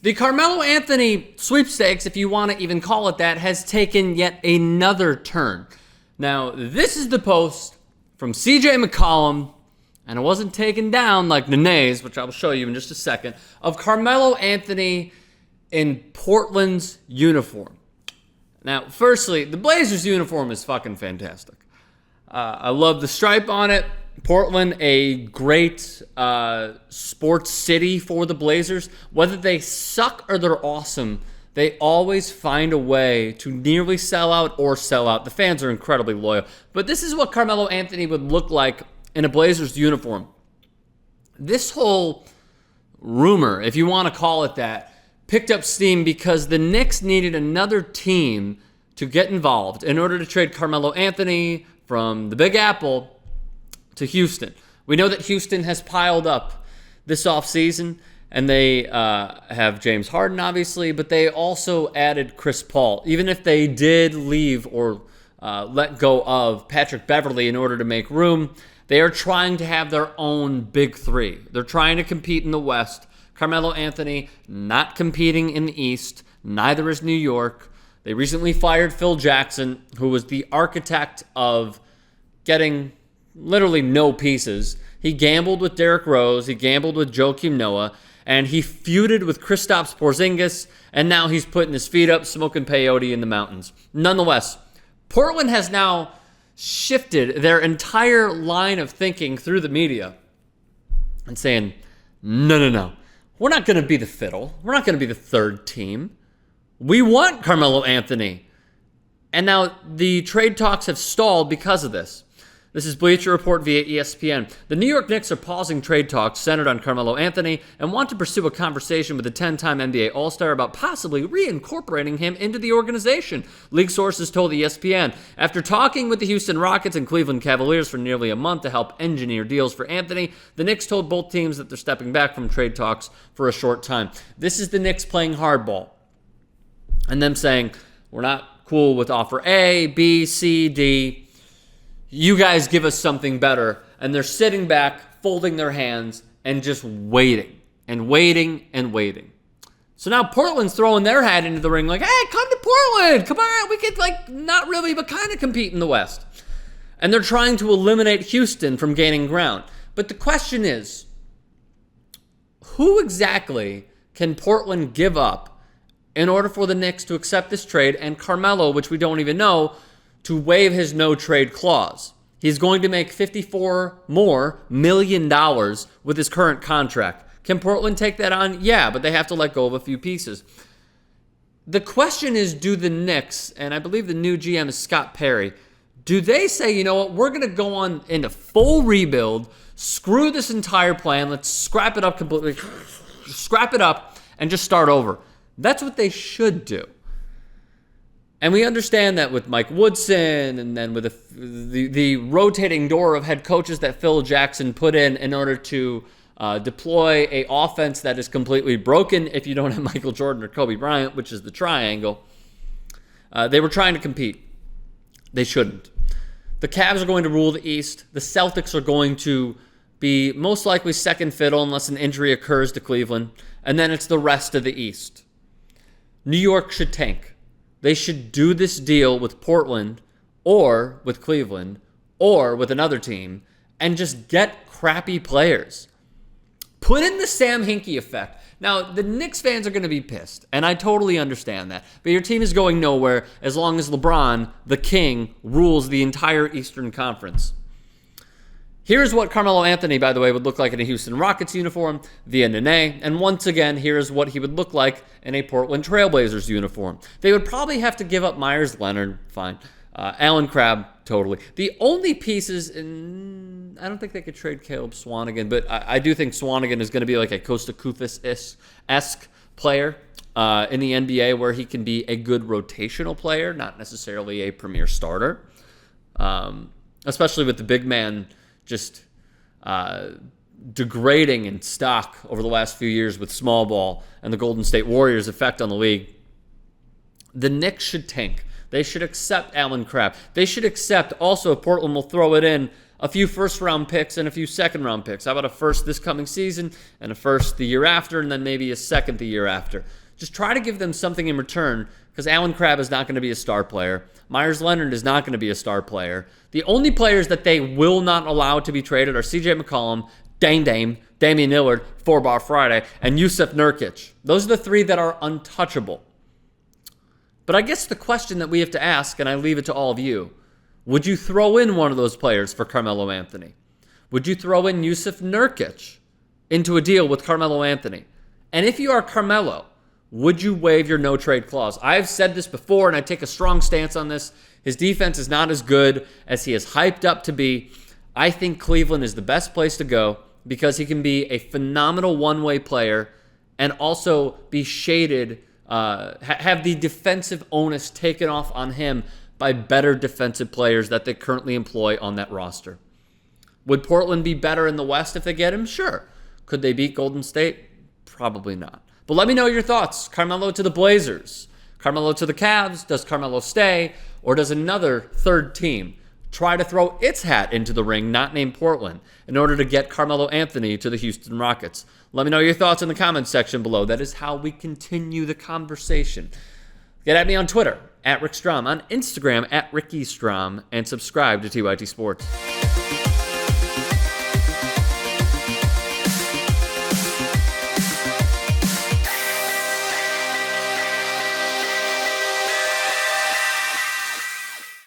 The Carmelo Anthony sweepstakes, if you want to even call it that, has taken yet another turn. Now, this is the post from CJ McCollum, and it wasn't taken down like Nene's, which I'll show you in just a second, of Carmelo Anthony in Portland's uniform. Now, firstly, the Blazers uniform is fucking fantastic. I love the stripe on it. Portland, a great sports city for the Blazers. Whether they suck or they're awesome, they always find a way to nearly sell out or sell out. The fans are incredibly loyal. But this is what Carmelo Anthony would look like in a Blazers uniform. This whole rumor, if you want to call it that, picked up steam because the Knicks needed another team to get involved in order to trade Carmelo Anthony from the Big Apple to Houston. We know that Houston has piled up this offseason, and they have James Harden, obviously, but they also added Chris Paul. Even if they did leave or let go of Patrick Beverley in order to make room, they are trying to have their own big three. They're trying to compete in the West. Carmelo Anthony not competing in the East. Neither is New York. They recently fired Phil Jackson, who was the architect of getting literally no pieces. He gambled with Derrick Rose. He gambled with Joakim Noah. And he feuded with Kristaps Porzingis. And now he's putting his feet up, smoking peyote in the mountains. Nonetheless, Portland has now shifted their entire line of thinking through the media and saying, no. We're not going to be the fiddle. We're not going to be the third team. We want Carmelo Anthony. And now the trade talks have stalled because of this. This is Bleacher Report via ESPN. The New York Knicks are pausing trade talks centered on Carmelo Anthony and want to pursue a conversation with the 10-time NBA All-Star about possibly reincorporating him into the organization, league sources told ESPN. After talking with the Houston Rockets and Cleveland Cavaliers for nearly a month to help engineer deals for Anthony, the Knicks told both teams that they're stepping back from trade talks for a short time. This is the Knicks playing hardball and them saying, we're not cool with offer A, B, C, D. You guys give us something better. And they're sitting back, folding their hands, and just waiting and waiting and waiting. So now Portland's throwing their hat into the ring like, hey, come to Portland. Come on. We could not really, but kind of compete in the West. And they're trying to eliminate Houston from gaining ground. But the question is, who exactly can Portland give up in order for the Knicks to accept this trade and Carmelo, which we don't even know, to waive his no-trade clause? He's going to make $54 million more with his current contract. Can Portland take that on? Yeah, but they have to let go of a few pieces. The question is, do the Knicks, and I believe the new GM is Scott Perry, do they say, you know what, we're going to go on into full rebuild, screw this entire plan, let's scrap it up completely, scrap it up, and just start over? That's what they should do. And we understand that with Mike Woodson and then with the rotating door of head coaches that Phil Jackson put in order to deploy a offense that is completely broken if you don't have Michael Jordan or Kobe Bryant, which is the triangle. They were trying to compete. They shouldn't. The Cavs are going to rule the East. The Celtics are going to be most likely second fiddle unless an injury occurs to Cleveland. And then it's the rest of the East. New York should tank. They should do this deal with Portland or with Cleveland or with another team and just get crappy players. Put in the Sam Hinkie effect. Now, the Knicks fans are going to be pissed, and I totally understand that. But your team is going nowhere as long as LeBron, the king, rules the entire Eastern Conference. Here's what Carmelo Anthony, by the way, would look like in a Houston Rockets uniform via Nene. And once again, here's what he would look like in a Portland Trailblazers uniform. They would probably have to give up Myers Leonard, fine. Allen Crabbe, totally. The only pieces, I don't think they could trade Caleb Swanigan, but I do think Swanigan is going to be like a Costa Koufos-esque player in the NBA where he can be a good rotational player, not necessarily a premier starter, especially with the big man just degrading in stock over the last few years with small ball and the Golden State Warriors' effect on the league. The Knicks should tank. They should accept Allen Crabbe. They should accept also, if Portland will throw it in, a few first-round picks and a few second-round picks. How about a first this coming season and a first the year after and then maybe a second the year after? Just try to give them something in return because Allen Crabbe is not going to be a star player. Myers Leonard is not going to be a star player. The only players that they will not allow to be traded are C.J. McCollum, Damian Lillard, 4-Bar Friday, and Yusuf Nurkic. Those are the three that are untouchable. But I guess the question that we have to ask, and I leave it to all of you, would you throw in one of those players for Carmelo Anthony? Would you throw in Yusuf Nurkic into a deal with Carmelo Anthony? And if you are Carmelo, would you waive your no-trade clause? I've said this before, and I take a strong stance on this. His defense is not as good as he is hyped up to be. I think Cleveland is the best place to go because he can be a phenomenal one-way player and also be shaded, have the defensive onus taken off on him by better defensive players that they currently employ on that roster. Would Portland be better in the West if they get him? Sure. Could they beat Golden State? Probably not. But let me know your thoughts. Carmelo to the Blazers. Carmelo to the Cavs. Does Carmelo stay? Or does another third team try to throw its hat into the ring, not named Portland, in order to get Carmelo Anthony to the Houston Rockets? Let me know your thoughts in the comments section below. That is how we continue the conversation. Get at me on Twitter, @Rick Strom, on Instagram, @Ricky Strom, and subscribe to TYT Sports.